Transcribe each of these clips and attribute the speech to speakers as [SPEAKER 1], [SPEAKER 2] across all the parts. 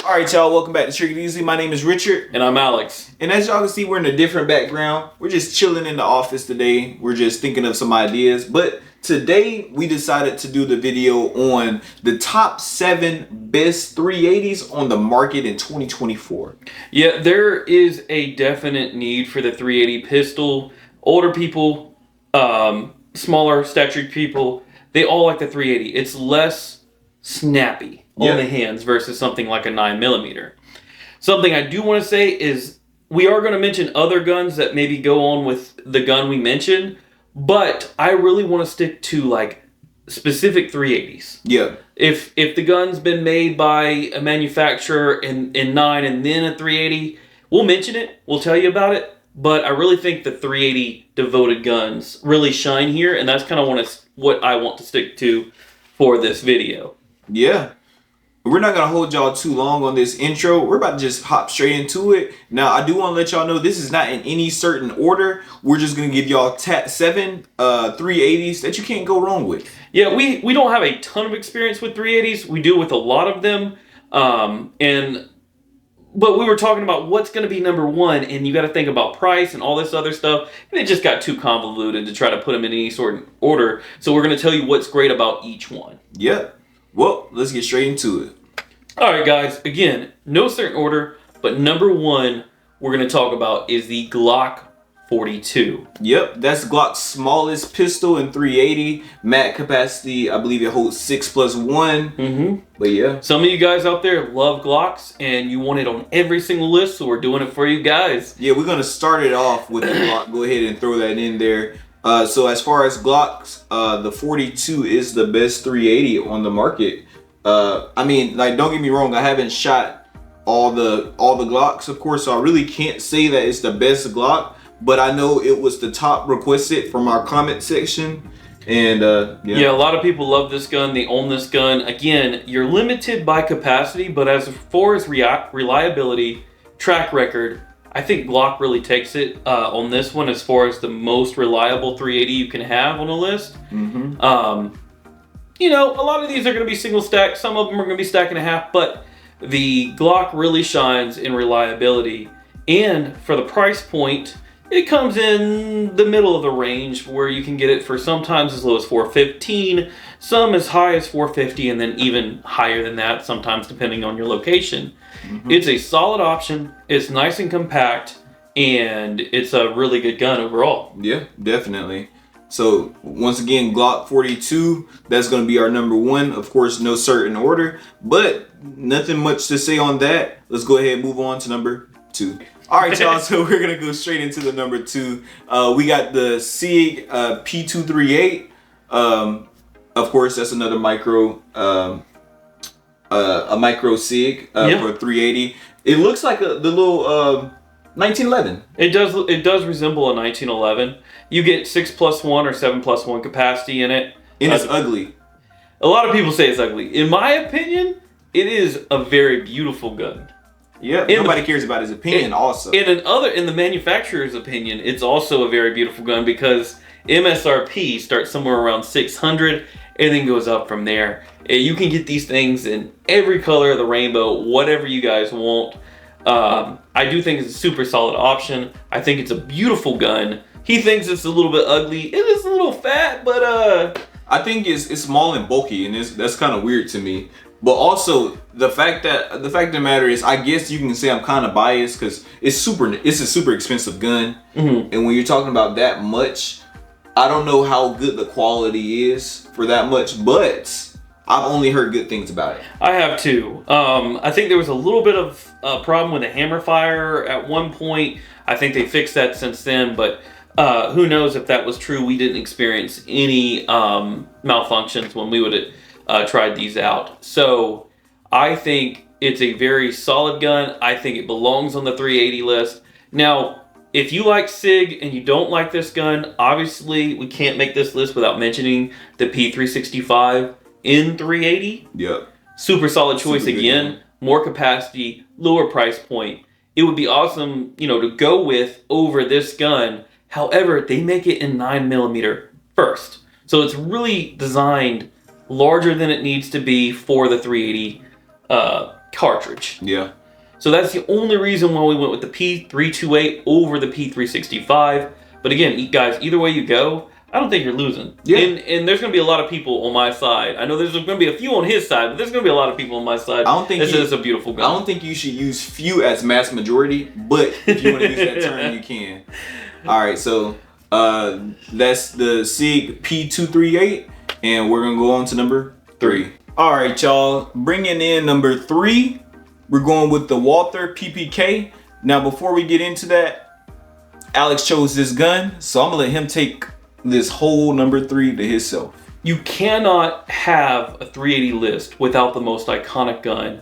[SPEAKER 1] All right, y'all, welcome back to Trick It Easy. My name is Richard.
[SPEAKER 2] And I'm Alex.
[SPEAKER 1] And as y'all can see, we're in a different background. We're just chilling in the office today. We're just thinking of some ideas. But today, we decided to do the video on the top 7 best 380s on the market in 2024.
[SPEAKER 2] Yeah, there is a definite need for the 380 pistol. Older people, smaller statured people, they all like the 380. It's less snappy on the hands versus something like a 9mm. Something I do want to say is we are going to mention other guns that maybe go on with the gun we mentioned, but I really want to stick to like specific 380s.
[SPEAKER 1] Yeah.
[SPEAKER 2] If the gun's been made by a manufacturer in 9 and then a 380, we'll mention it. We'll tell you about it. But I really think the 380 devoted guns really shine here, and that's kind of what I want to stick to for this video.
[SPEAKER 1] Yeah. We're not going to hold y'all too long on this intro. We're about to just hop straight into it. Now, I do want to let y'all know this is not in any certain order. We're just going to give y'all 7 380s that you can't go wrong with.
[SPEAKER 2] Yeah, we don't have a ton of experience with 380s. We do with a lot of them. But we were talking about what's going to be number 1, and you got to think about price and all this other stuff. And it just got too convoluted to try to put them in any sort of order. So we're going to tell you what's great about each one.
[SPEAKER 1] Yep. Well, let's get straight into it.
[SPEAKER 2] All right, guys. Again, no certain order, but number 1 we're going to talk about is the Glock 42.
[SPEAKER 1] Yep, that's Glock's smallest pistol in 380. Mag capacity, I believe it holds 6+1.
[SPEAKER 2] Mm-hmm.
[SPEAKER 1] But yeah.
[SPEAKER 2] Some of you guys out there love Glocks, and you want it on every single list, so we're doing it for you guys.
[SPEAKER 1] Yeah, we're going to start it off with the Glock. Go ahead and throw that in there. So as far as Glocks, the 42 is the best 380 on the market. I mean, like, don't get me wrong, I haven't shot all the Glocks, of course, so I really can't say that it's the best Glock, but I know it was the top requested from our comment section. And yeah, a
[SPEAKER 2] lot of people love this gun. They own this gun. Again, you're limited by capacity, but as far as reliability, track record, I think Glock really takes it on this one as far as the most reliable 380 you can have on a list.
[SPEAKER 1] Mm-hmm.
[SPEAKER 2] You know, a lot of these are going to be single stack. Some of them are going to be stack and a half, but the Glock really shines in reliability. And for the price point, it comes in the middle of the range where you can get it for sometimes as low as $415, some as high as $450, and then even higher than that, sometimes depending on your location. Mm-hmm. It's a solid option. It's nice and compact, and it's a really good gun overall.
[SPEAKER 1] Yeah, definitely. So once again, Glock 42, that's going to be our number 1. Of course, no certain order, but nothing much to say on that. Let's go ahead and move on to number 2. All right, y'all, so we're going to go straight into the number 2. We got the Sig P238. Of course, that's another micro, a micro Sig for 380. It looks like the little 1911.
[SPEAKER 2] It does resemble a 1911. You get 6+1 or 7+1 capacity in it.
[SPEAKER 1] And it's ugly.
[SPEAKER 2] A lot of people say it's ugly. In my opinion, it is a very beautiful gun.
[SPEAKER 1] Yeah, nobody cares about his opinion also.
[SPEAKER 2] In the manufacturer's opinion, it's also a very beautiful gun because MSRP starts somewhere around $600 and then goes up from there. And you can get these things in every color of the rainbow, whatever you guys want. I do think it's a super solid option. I think it's a beautiful gun. He thinks it's a little bit ugly. It is a little fat, but
[SPEAKER 1] I think it's small and bulky, and that's kind of weird to me. But also the fact of the matter is, I guess you can say I'm kind of biased because it's a super expensive gun,
[SPEAKER 2] mm-hmm.
[SPEAKER 1] and when you're talking about that much, I don't know how good the quality is for that much, but I've only heard good things about it.
[SPEAKER 2] I have too. I think there was a little bit of a problem with the hammer fire at one point. I think they fixed that since then, but who knows if that was true. We didn't experience any malfunctions when we would have tried these out. So I think it's a very solid gun. I think it belongs on the 380 list. Now, if you like Sig and you don't like this gun, obviously we can't make this list without mentioning the P365 in 380.
[SPEAKER 1] Yep.
[SPEAKER 2] Super solid choice again. More capacity, lower price point. It would be awesome, to go with over this gun. However, they make it in 9mm first. So it's really designed larger than it needs to be for the 380 cartridge.
[SPEAKER 1] Yeah.
[SPEAKER 2] So that's the only reason why we went with the P328 over the P365. But again, guys, either way you go, I don't think you're losing.
[SPEAKER 1] Yeah.
[SPEAKER 2] And there's going to be a lot of people on my side. I know there's going to be a few on his side, but there's going to be a lot of people on my side.
[SPEAKER 1] I don't think
[SPEAKER 2] this is a beautiful gun.
[SPEAKER 1] I don't think you should use few as mass majority, but if you want to use that term, you can. All right, so that's the Sig P238, and we're going to go on to number 3. All right, y'all, bringing in number 3, we're going with the Walther PPK. Now, before we get into that, Alex chose this gun, so I'm gonna let him take this whole number 3 to himself.
[SPEAKER 2] You cannot have a 380 list without the most iconic gun.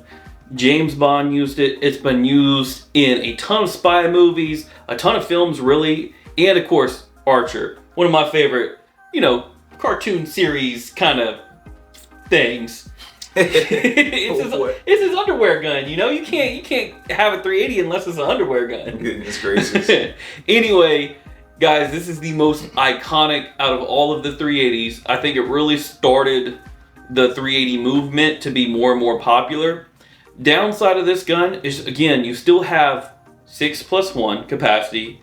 [SPEAKER 2] James Bond used it. It's been used in a ton of spy movies, a ton of films, really, and of course, Archer. One of my favorite, cartoon series kind of things. It's his underwear gun, You can't have a 380 unless it's an underwear gun.
[SPEAKER 1] Goodness gracious.
[SPEAKER 2] Anyway, guys, this is the most iconic out of all of the 380s. I think it really started the 380 movement to be more and more popular. Downside of this gun is, again, you still have 6+1 capacity,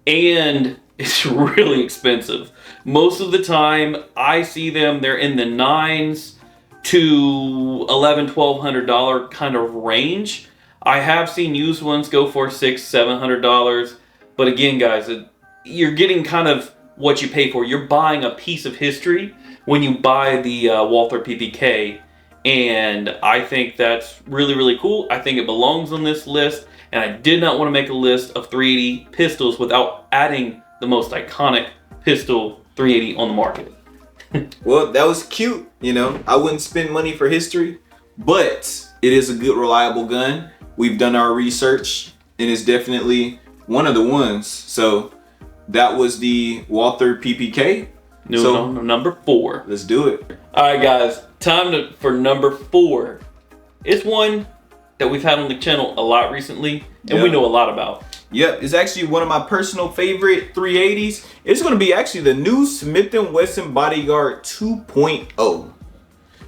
[SPEAKER 2] and it's really expensive. Most of the time, I see them, they're in the 9s to $1,100-$1,200 kind of range. I have seen used ones go for $600-$700, but again, guys, you're getting kind of what you pay for. You're buying a piece of history when you buy the Walther PPK, and I think that's really, really cool. I think it belongs on this list, and I did not want to make a list of 380 pistols without adding the most iconic pistol 380 on the market.
[SPEAKER 1] Well, that was cute, I wouldn't spend money for history, but it is a good, reliable gun. We've done our research, and it's definitely one of the ones. So that was the Walther PPK.
[SPEAKER 2] Number 4.
[SPEAKER 1] Let's do it.
[SPEAKER 2] All right, guys, time for number 4. It's one that we've had on the channel a lot recently, and we know a lot about.
[SPEAKER 1] Yep, it's actually one of my personal favorite 380s. It's going to be actually the new Smith & Wesson Bodyguard 2.0.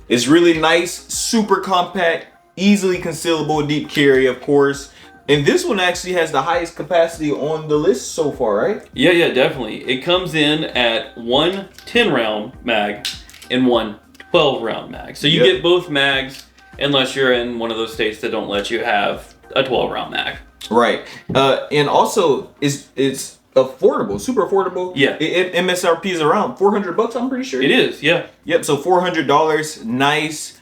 [SPEAKER 1] It's really nice, super compact, easily concealable, deep carry, of course. And this one actually has the highest capacity on the list so far, right?
[SPEAKER 2] Yeah, definitely. It comes in at one 10-round mag and one 12-round mag. So you get both mags unless you're in one of those states that don't let you have a 12-round mag.
[SPEAKER 1] Right. And also, it's affordable, super affordable.
[SPEAKER 2] Yeah.
[SPEAKER 1] MSRP is around $400, I'm pretty sure.
[SPEAKER 2] It is, yeah.
[SPEAKER 1] Yep, so $400, nice.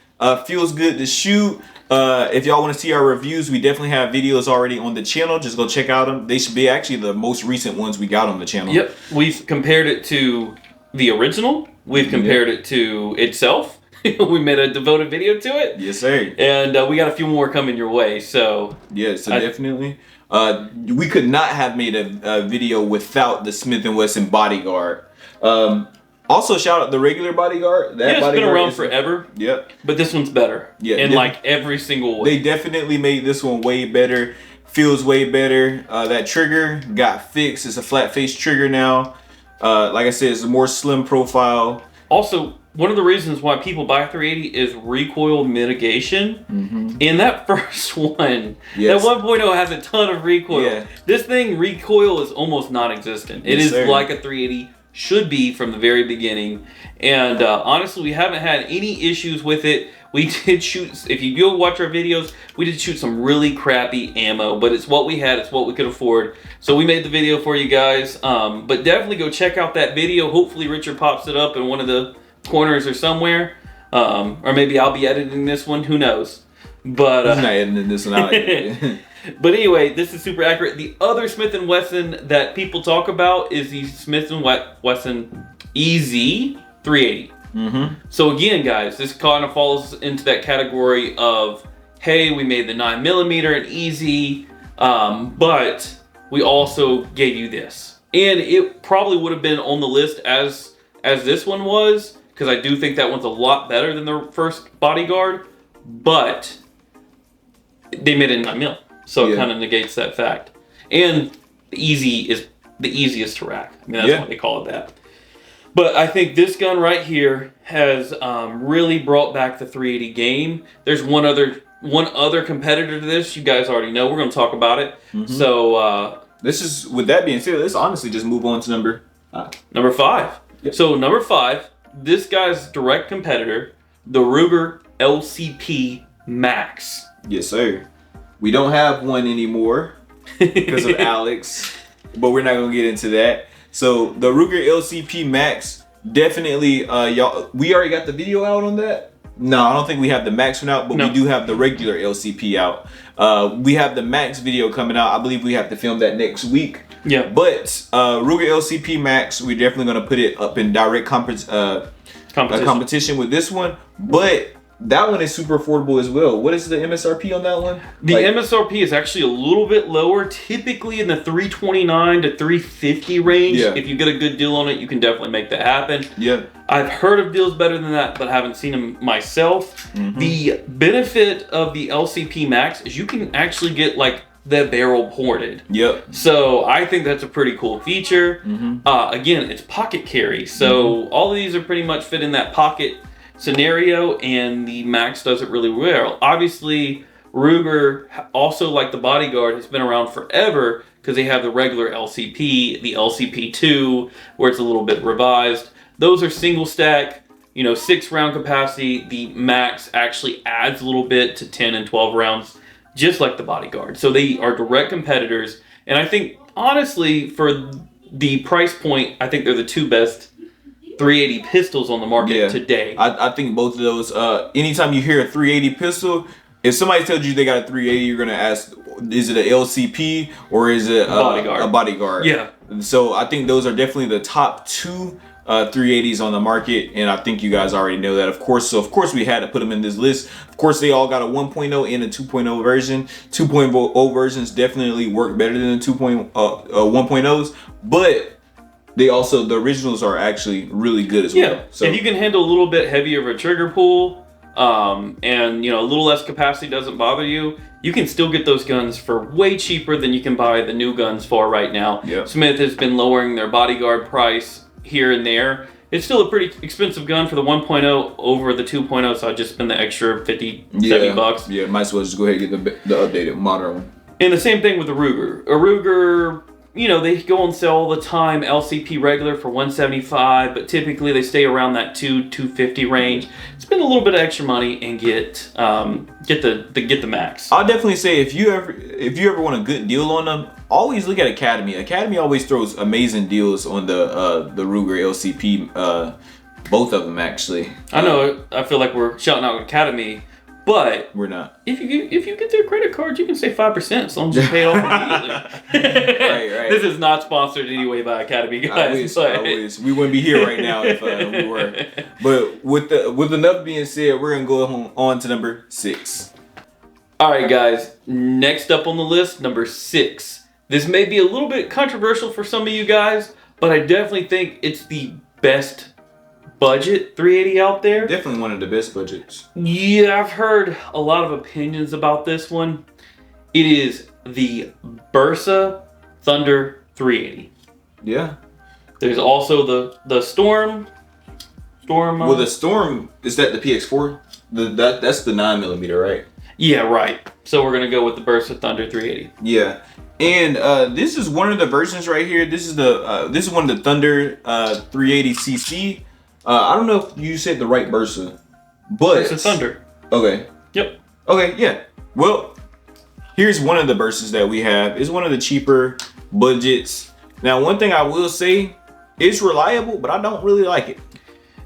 [SPEAKER 1] Feels good to shoot. If y'all want to see our reviews, we definitely have videos already on the channel. Just go check out them. They should be actually the most recent ones we got on the channel.
[SPEAKER 2] Yep, we've compared it to the original. We've compared it to itself. We made a devoted video to it.
[SPEAKER 1] Yes, sir.
[SPEAKER 2] And we got a few more coming your way. So
[SPEAKER 1] yeah, definitely. We could not have made a video without the Smith & Wesson Bodyguard. Also, shout out the regular Bodyguard.
[SPEAKER 2] It's been around forever.
[SPEAKER 1] Yep.
[SPEAKER 2] But this one's better. Yeah. In like every single way.
[SPEAKER 1] They definitely made this one way better. Feels way better. That trigger got fixed. It's a flat face trigger now. Like I said, it's a more slim profile.
[SPEAKER 2] Also, one of the reasons why people buy 380 is recoil mitigation. In that first one, that 1.0 has a ton of recoil.
[SPEAKER 1] Yeah.
[SPEAKER 2] This thing, recoil is almost non-existent. It is like a 380 should be from the very beginning. And honestly, we haven't had any issues with it. We did shoot, if you go watch our videos, we did shoot some really crappy ammo, but it's what we had, it's what we could afford. So we made the video for you guys. But definitely go check out that video. Hopefully Richard pops it up in one of the corners or somewhere. Or maybe I'll be editing this one, who knows. But
[SPEAKER 1] I'm not editing this one out.
[SPEAKER 2] But anyway, this is super accurate. The other Smith & Wesson that people talk about is the Smith & Wesson EZ 380. So again, guys, this kind of falls into that category of, hey, we made the 9mm and easy, but we also gave you this. And it probably would have been on the list as this one was, because I do think that one's a lot better than the first Bodyguard, but they made it in 9mm. So it kind of negates that fact. And the easy is the easiest to rack. I mean, that's why they call it that. But I think this gun right here has really brought back the 380 game. There's one other one other competitor to this, you guys already know. We're going to talk about it. So
[SPEAKER 1] with that being said, let's honestly just move on to number
[SPEAKER 2] 5.
[SPEAKER 1] Yep.
[SPEAKER 2] So number 5, this guy's direct competitor, the Ruger LCP Max.
[SPEAKER 1] Yes, sir. We don't have one anymore because of Alex, but we're not gonna get into that. So the Ruger LCP Max, definitely, y'all. We already got the video out on that. No, I don't think we have the Max one out, but we do have the regular LCP out. We have the Max video coming out. I believe we have to film that next week.
[SPEAKER 2] Yeah.
[SPEAKER 1] But Ruger LCP Max, we're definitely gonna put it up in direct competition with this one. But that one is super affordable as well. What is the MSRP on that one?
[SPEAKER 2] The MSRP is actually a little bit lower, typically in the $329 to $350 range.
[SPEAKER 1] Yeah.
[SPEAKER 2] If you get a good deal on it, you can definitely make that happen.
[SPEAKER 1] Yeah.
[SPEAKER 2] I've heard of deals better than that, but haven't seen them myself. The benefit of the LCP Max is you can actually get like the barrel ported.
[SPEAKER 1] Yep.
[SPEAKER 2] So I think that's a pretty cool feature. Again, it's pocket carry. So all of these are pretty much fit in that pocket scenario, and the Max does it really well. Obviously, Ruger, also like the Bodyguard, has been around forever because they have the regular LCP, the LCP2, where it's a little bit revised. Those are single stack, 6 round capacity. The Max actually adds a little bit to 10 and 12 rounds, just like the Bodyguard. So they are direct competitors, and I think honestly, for the price point, I think they're the 2 best 380 pistols on the market today.
[SPEAKER 1] I think both of those. Anytime you hear a 380 pistol, if somebody tells you they got a 380, you're gonna ask, is it an LCP or is it a Bodyguard?
[SPEAKER 2] Yeah.
[SPEAKER 1] So I think those are definitely the top 2 380s on the market, and I think you guys already know that. Of course we had to put them in this list. Of course, they all got a 1.0 and a 2.0 version. 2.0 versions definitely work better than the 1.0s, but they also, the originals are actually really good as well.
[SPEAKER 2] So if you can handle a little bit heavier of a trigger pull, and a little less capacity doesn't bother you, you can still get those guns for way cheaper than you can buy the new guns for right now.
[SPEAKER 1] Yep.
[SPEAKER 2] Smith has been lowering their Bodyguard price here and there. It's still a pretty expensive gun for the 1.0 over the 2.0, so I just spend the extra $50, $70.
[SPEAKER 1] Yeah, might as well just go ahead and get the updated modern one.
[SPEAKER 2] And the same thing with the Ruger. A Ruger, they go on sale all the time, LCP regular for $175, but typically they stay around that $250 range. Spend a little bit of extra money and get the Max.
[SPEAKER 1] I'll definitely say if you ever want a good deal on them, always look at Academy. Academy always throws amazing deals on the Ruger LCP, both of them actually.
[SPEAKER 2] I know. I feel like we're shouting out Academy. But
[SPEAKER 1] we're not.
[SPEAKER 2] If you get their credit card, you can save 5% as long as you pay it off immediately.
[SPEAKER 1] Right.
[SPEAKER 2] This is not sponsored anyway by Academy, guys.
[SPEAKER 1] I wish. We wouldn't be here right now if we were. But with enough being said, we're gonna go on to number 6.
[SPEAKER 2] All right, guys. Next up on the list, number 6. This may be a little bit controversial for some of you guys, but I definitely think it's the best budget 380 out there.
[SPEAKER 1] Definitely one of the best budgets.
[SPEAKER 2] Yeah, I've heard a lot of opinions about this one. It is the Bersa Thunder 380.
[SPEAKER 1] Yeah.
[SPEAKER 2] There's also the Storm.
[SPEAKER 1] Well, the Storm, is that the PX4? That's the 9mm, right?
[SPEAKER 2] Yeah, right. So we're gonna go with the Bersa Thunder 380.
[SPEAKER 1] Yeah. And this is one of the versions right here. This is one of the Thunder 380cc. I don't know if you said the right Bersa, but
[SPEAKER 2] Bersa Thunder.
[SPEAKER 1] Okay.
[SPEAKER 2] Yep.
[SPEAKER 1] Okay. Yeah. Well, here's one of the Bersas that we have. It's one of the cheaper budgets. Now, one thing I will say, it's reliable, but I don't really like it.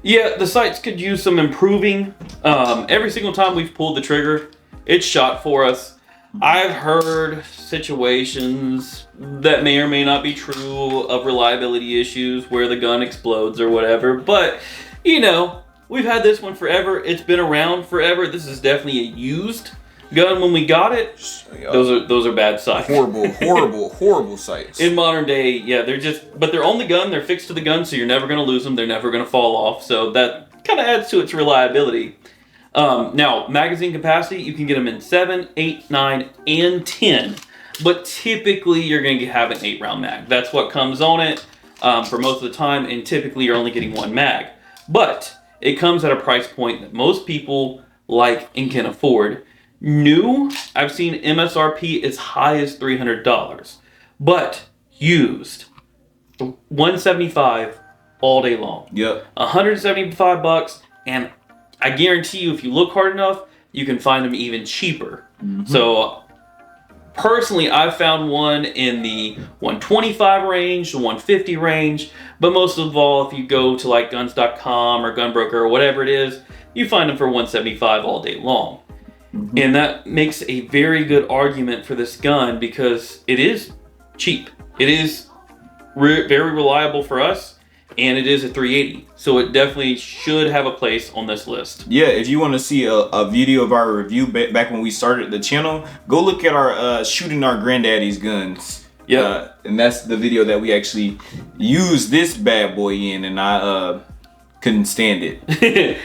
[SPEAKER 2] Yeah, the sights could use some improving. Every single time we've pulled the trigger, it's shot for us. I've heard situations that may or may not be true of reliability issues where the gun explodes or whatever, but we've had this one forever. It's been around forever. This is definitely a used gun. When we got it, those are bad sights. Horrible sights. In modern day, yeah, they're on the gun. They're fixed to the gun, so you're never going to lose them. They're never going to fall off. So that kind of adds to its reliability. Now, magazine capacity, you can get them in 7, 8, 9, and 10. But typically, you're going to have an 8-round mag. That's what comes on it for most of the time, and typically, you're only getting 1 mag. But it comes at a price point that most people like and can afford. New, I've seen MSRP as high as $300, but used, $175 all day long.
[SPEAKER 1] Yep.
[SPEAKER 2] $175, and I guarantee you, if you look hard enough, you can find them even cheaper. So personally, I've found one in the 125 range, the 150 range, but most of all, if you go to like guns.com or Gunbroker or whatever it is, you find them for 175 all day long. And that makes a very good argument for this gun because it is cheap. It is very reliable for us, and it is a 380. So it definitely should have a place on this list.
[SPEAKER 1] Yeah, if you want to see a video of our review back when we started the channel, go look at our shooting our granddaddy's guns. Yeah, and that's the video that we actually used this bad boy in, and I couldn't stand it.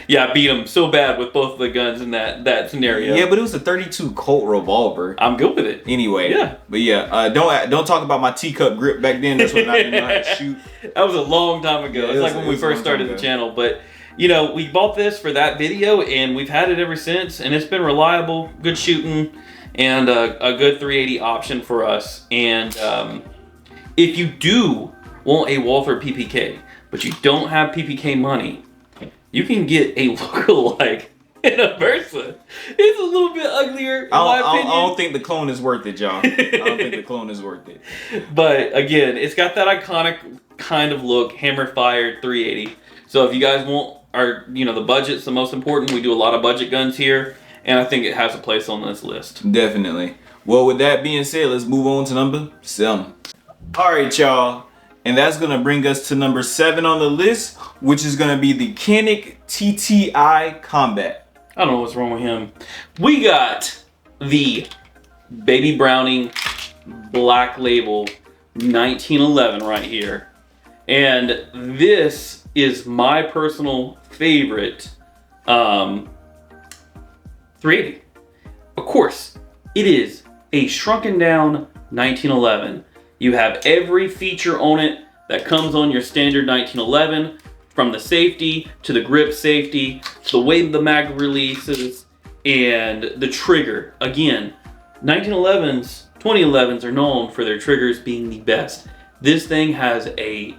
[SPEAKER 2] Yeah, I beat him so bad with both of the guns in that scenario.
[SPEAKER 1] Yeah, but it was a 32 Colt revolver.
[SPEAKER 2] I'm good with it.
[SPEAKER 1] Anyway,
[SPEAKER 2] yeah,
[SPEAKER 1] but yeah, don't talk about my teacup grip back then. That's when I didn't know how to shoot.
[SPEAKER 2] That was a long time ago. Yeah, it's like when we first started the channel. But you know, we bought this for that video, and we've had it ever since, and it's been reliable, good shooting, and a good 380 option for us. And if you do want a Walther PPK, but you don't have PPK money, you can get a lookalike in a Bersa. It's a little bit uglier, in my opinion.
[SPEAKER 1] I don't think the clone is worth it, y'all. I don't think the clone is worth it.
[SPEAKER 2] But again, it's got that iconic kind of look, hammer-fired 380. So if you guys want, the budget's the most important. We do a lot of budget guns here, and I think it has a place on this list.
[SPEAKER 1] Definitely. Well, with that being said, let's move on to number 7. All right, y'all. And that's going to bring us to number 7 on the list, which is going to be the Canik TTI Combat.
[SPEAKER 2] I don't know what's wrong with him. We got the Baby Browning Black Label 1911 right here. And this is my personal favorite 380. Of course, it is a shrunken down 1911. You have every feature on it that comes on your standard 1911, from the safety to the grip safety, to the way the mag releases, and the trigger. Again, 2011s are known for their triggers being the best. This thing has a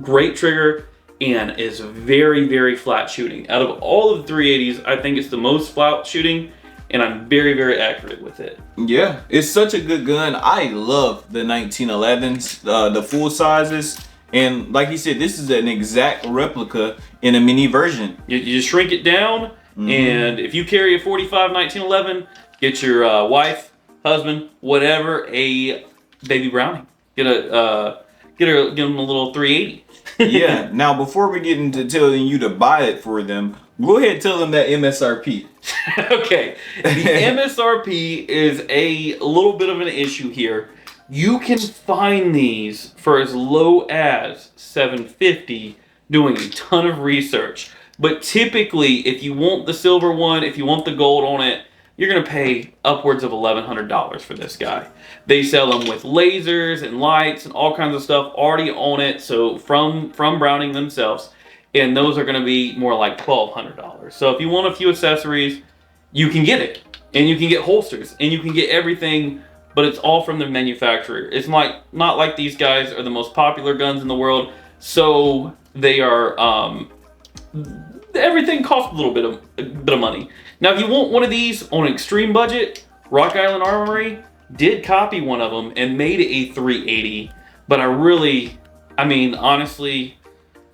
[SPEAKER 2] great trigger and is very, very flat shooting. Out of all of the 380s, I think it's the most flat shooting, and I'm very, very accurate with it.
[SPEAKER 1] Yeah, it's such a good gun. I love the 1911s, the full sizes. And like he said, this is an exact replica in a mini version.
[SPEAKER 2] You just shrink it down, and if you carry a 45 1911, get your wife, husband, whatever, a Baby Browning. Get them a little 380.
[SPEAKER 1] Yeah, now before we get into telling you to buy it for them, go ahead and tell them that MSRP.
[SPEAKER 2] Okay, the MSRP is a little bit of an issue here. You can find these for as low as $750 doing a ton of research. But typically, if you want the silver one, if you want the gold on it, you're going to pay upwards of $1,100 for this guy. They sell them with lasers and lights and all kinds of stuff already on it, so from Browning themselves. And those are going to be more like $1,200. So if you want a few accessories, you can get it. And you can get holsters. And you can get everything, but it's all from the manufacturer. It's not like these guys are the most popular guns in the world. So they are, everything costs a little bit of money. Now, if you want one of these on an extreme budget, Rock Island Armory did copy one of them and made a 380. But honestly,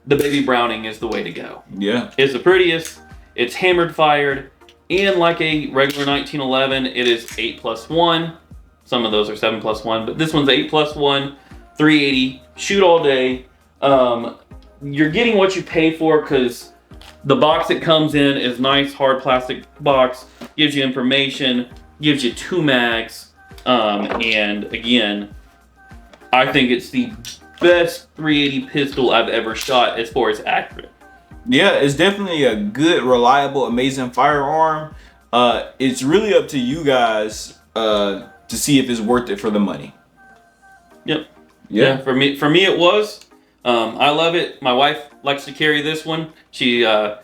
[SPEAKER 2] the Baby Browning is the way to go.
[SPEAKER 1] Yeah.
[SPEAKER 2] It's the prettiest, it's hammered fired, and like a regular 1911, it is 8+1. Some of those are 7+1, but this one's 8+1, 380, shoot all day. You're getting what you pay for because the box it comes in is nice, hard plastic box, gives you information, gives you 2 mags, and again, I think it's the best 380 pistol I've ever shot as far as accurate.
[SPEAKER 1] Yeah, it's definitely a good, reliable, amazing firearm. It's really up to you guys to see if it's worth it for the money.
[SPEAKER 2] Yep. Yeah. For me it was. I love it. My wife likes to carry this one. She's a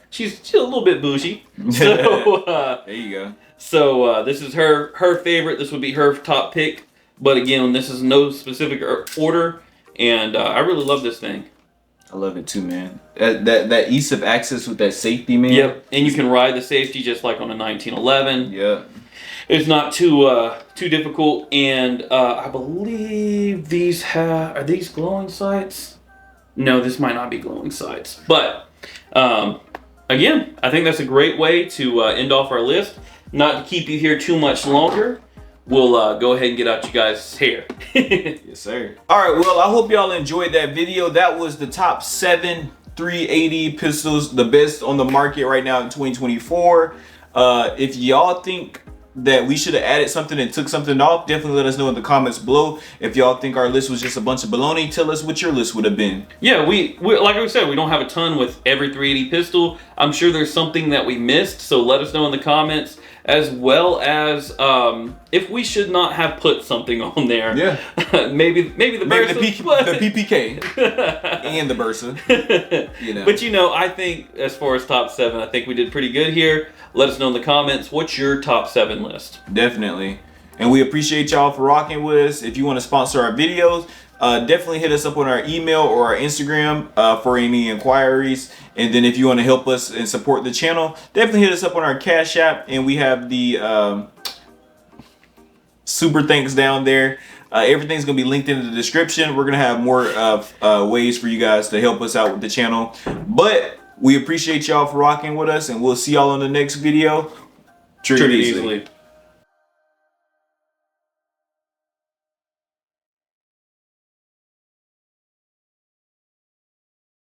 [SPEAKER 2] little bit bougie. So
[SPEAKER 1] there you go.
[SPEAKER 2] So this is her favorite. This would be her top pick. But again, this is no specific order, and I really love this thing.
[SPEAKER 1] I love it too, man. That ease of access with that safety, man.
[SPEAKER 2] Yep, and you can ride the safety just like on a 1911.
[SPEAKER 1] Yeah.
[SPEAKER 2] It's not too difficult, and I believe these are these glowing sights? No, this might not be glowing sights. But again, I think that's a great way to end off our list. Not to keep you here too much longer, we'll go ahead and get out you guys' hair.
[SPEAKER 1] Yes, sir. All right, well, I hope y'all enjoyed that video. That was the top 7 380 pistols, the best on the market right now in 2024. If y'all think that we should have added something and took something off, definitely let us know in the comments below. If y'all think our list was just a bunch of baloney, tell us what your list would have been.
[SPEAKER 2] Yeah, we like I said, we don't have a ton with every 380 pistol. I'm sure there's something that we missed, so let us know in the comments, as well as if we should not have put something on there.
[SPEAKER 1] Yeah.
[SPEAKER 2] maybe the Bersa,
[SPEAKER 1] the PPK and the Bersa. You know.
[SPEAKER 2] But you know, I think as far as top 7, I think we did pretty good here. Let us know in the comments, what's your top 7 list?
[SPEAKER 1] Definitely. And we appreciate y'all for rocking with us. If you want to sponsor our videos, definitely hit us up on our email or our Instagram for any inquiries. And then if you want to help us and support the channel, definitely hit us up on our Cash App. And we have the super thanks down there. Everything's going to be linked in the description. We're going to have more ways for you guys to help us out with the channel. But we appreciate y'all for rocking with us, and we'll see y'all on the next video. Treat it easily.